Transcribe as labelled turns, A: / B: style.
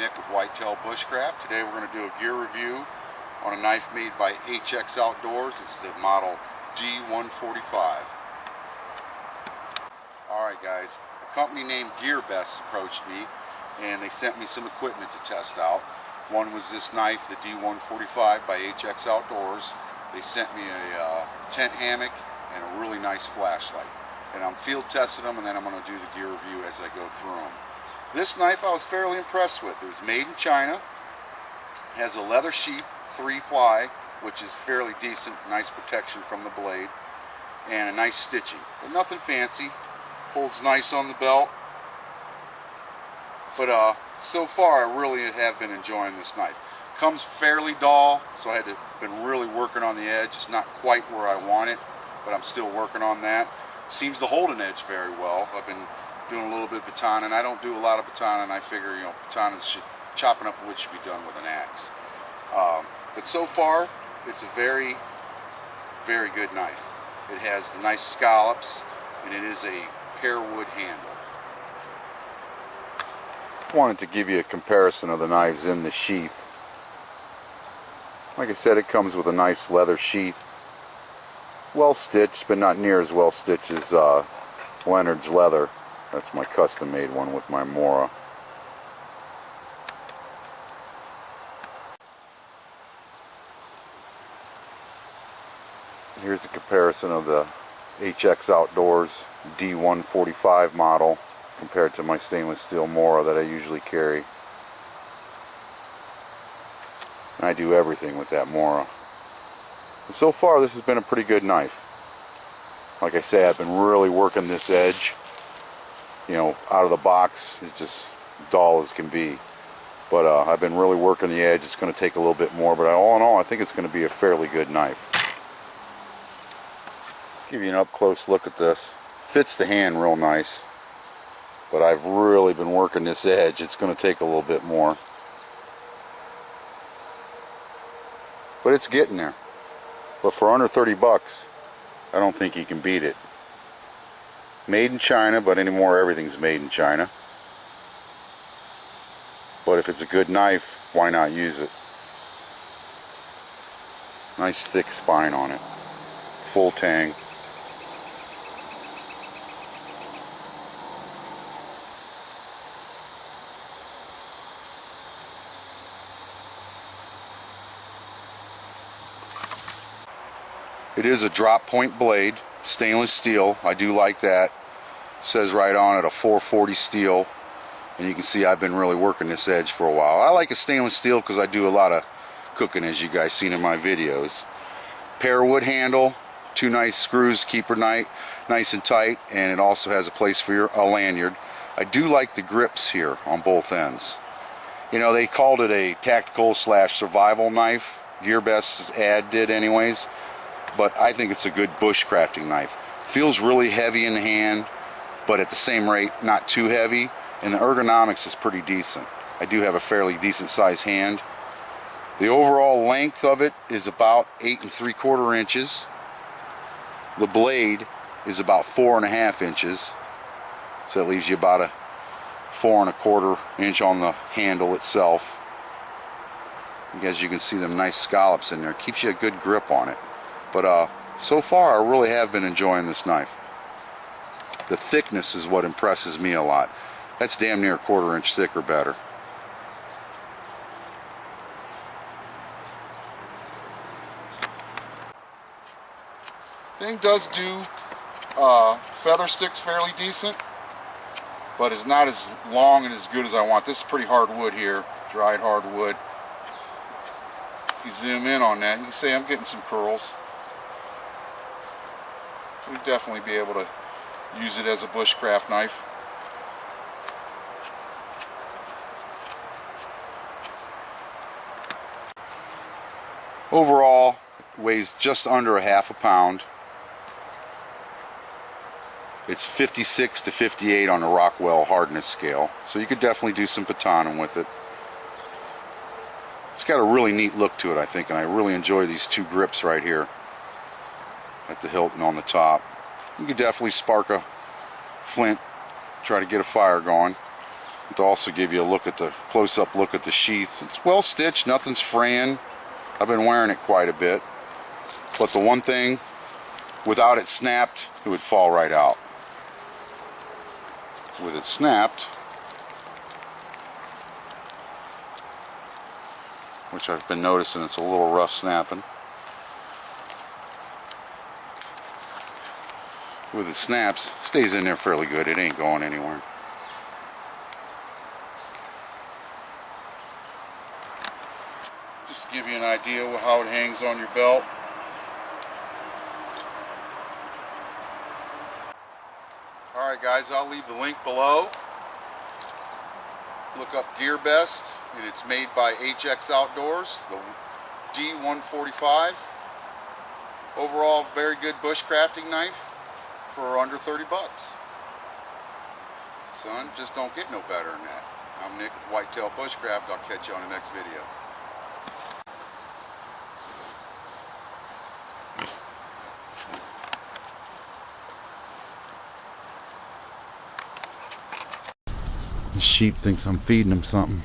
A: Nick with Whitetail Bushcraft. Today we're going to do a gear review on a knife made by HX Outdoors. It's the model D145. Alright guys, a company named Gearbest approached me and they sent me some equipment to test out. One was this knife, the D145 by HX Outdoors. They sent me a tent hammock and a really nice flashlight. And I'm field testing them, and then I'm going to do the gear review as I go through them. This knife I was fairly impressed with. It was made in China, has a leather sheath, 3-ply, which is fairly decent, nice protection from the blade, and a nice stitching. But nothing fancy, holds nice on the belt. But so far I really have been enjoying this knife. Comes fairly dull, so I had been really working on the edge. It's not quite where I want it, but I'm still working on that. Seems to hold an edge very well. I've been doing a little bit of batoning. I don't do a lot of batoning. I figure, you know, batoning chopping up wood should be done with an axe. But so far, it's a very, very good knife. It has the nice scallops, and it is a pear wood handle. Wanted to give you a comparison of the knives in the sheath. Like I said, it comes with a nice leather sheath. Well stitched, but not near as well stitched as Leonard's leather. That's my custom made one with my Mora. Here's a comparison of the HX Outdoors D145 model compared to my stainless steel Mora that I usually carry. And I do everything with that Mora. And so far this has been a pretty good knife. Like I say, I've been really working this edge. You know, out of the box, it's just dull as can be. But I've been really working the edge. It's going to take a little bit more, but all in all, I think it's going to be a fairly good knife. Give you an up-close look at this. Fits the hand real nice, but I've really been working this edge. It's going to take a little bit more. But it's getting there. But for under 30 bucks, I don't think you can beat it. Made in China, but anymore everything's made in China. But if it's a good knife, why not use it? Nice thick spine on it. Full tang. It is a drop point blade, stainless steel. I do like that. Says right on it a 440 steel, and you can see I've been really working this edge for a while. I like a stainless steel because I do a lot of cooking, as you guys seen in my videos. Pear wood handle, 2 nice screws, keep her nice and tight, and it also has a place for a lanyard. I do like the grips here on both ends. You know, they called it a tactical / survival knife. Gearbest's ad did anyways. But I think it's a good bushcrafting knife. Feels really heavy in the hand, but at the same rate, not too heavy. And the ergonomics is pretty decent. I do have a fairly decent sized hand. The overall length of it is about 8 3/4 inches. The blade is about 4 1/2 inches. So that leaves you about a 4 1/4 inch on the handle itself. As you can see, them nice scallops in there. Keeps you a good grip on it. But so far I really have been enjoying this knife. The thickness is what impresses me a lot. That's damn near a 1/4 inch thick or better. Thing does do feather sticks fairly decent, but it's not as long and as good as I want. This is pretty hard wood here, dried hardwood. If you zoom in on that, you can see I'm getting some curls. We'd definitely be able to use it as a bushcraft knife. Overall, it weighs just under a 1/2 pound. It's 56 to 58 on the Rockwell hardness scale, so you could definitely do some batoning with it. It's got a really neat look to it, I think, and I really enjoy these 2 grips right here at the hilt and on the top. You could definitely spark a flint, try to get a fire going. To also give you a look at the close-up look at the sheath. It's well stitched, nothing's fraying. I've been wearing it quite a bit. But the one thing, without it snapped, it would fall right out. With it snapped, which I've been noticing it's a little rough snapping. With it snaps, stays in there fairly good. It ain't going anywhere. Just to give you an idea of how it hangs on your belt. Alright guys, I'll leave the link below. Look up Gearbest, and it's made by HX Outdoors, the D145. Overall, very good bushcrafting knife for under 30 bucks. Son, just don't get no better than that. I'm Nick with Whitetail Bushcraft. I'll catch you on the next video. The sheep thinks I'm feeding him something.